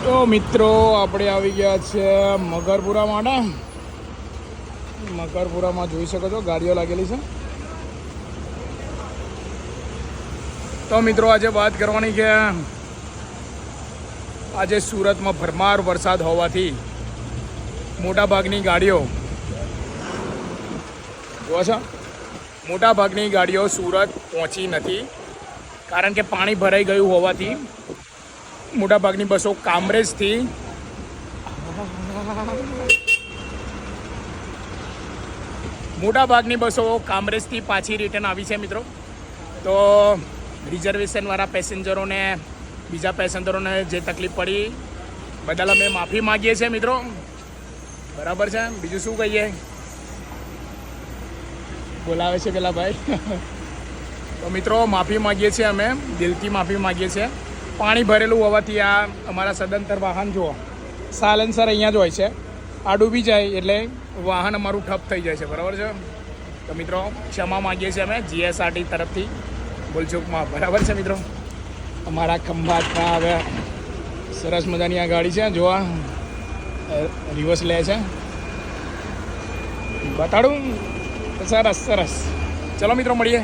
તો મિત્રો આપણે આવી ગયા છે મકરપુરા માટે. મકરપુરામાં જોઈ શકો છો ગાડીઓ લાગેલી છે. તો મિત્રો આજે વાત કરવાની કે આજે સુરતમાં ભરમાર વરસાદ હોવાથી મોટાભાગની ગાડીઓ જોવા છો, મોટાભાગની ગાડીઓ સુરત પહોંચી નથી, કારણ કે પાણી ભરાઈ ગયું હોવાથી મોટાભાગની બસો કામરેજથી પાછી રિટર્ન આવી છે મિત્રો. તો રિઝર્વેશનવાળા પેસેન્જરોને, બીજા પેસેન્જરોને જે તકલીફ પડી બદલ અમે માફી માગીએ છીએ મિત્રો. બરાબર છે, બીજું શું કહીએ? બોલાવે છે પેલા ભાઈ. તો મિત્રો માફી માગીએ છીએ, અમે દિલથી માફી માગીએ છીએ. પાણી ભરેલું હોવાથી આ અમારા સદંતર વાહન જુઓ, સાયલેન્સર અહીંયા જ હોય છે, આ ડૂબી જાય એટલે વાહન અમારું ઠપ થઈ જાય છે. બરાબર છે. તો મિત્રો ક્ષમા માગીએ છીએ અમે જીએસઆરટી તરફથી ભૂલચૂકમાં. બરાબર છે મિત્રો. અમારા ખંભાતમાં હવે સરસ મજાની આ ગાડી છે, જોવા રિવર્સ લે છે, બતાડું સરસ સરસ. ચલો મિત્રો મળીએ.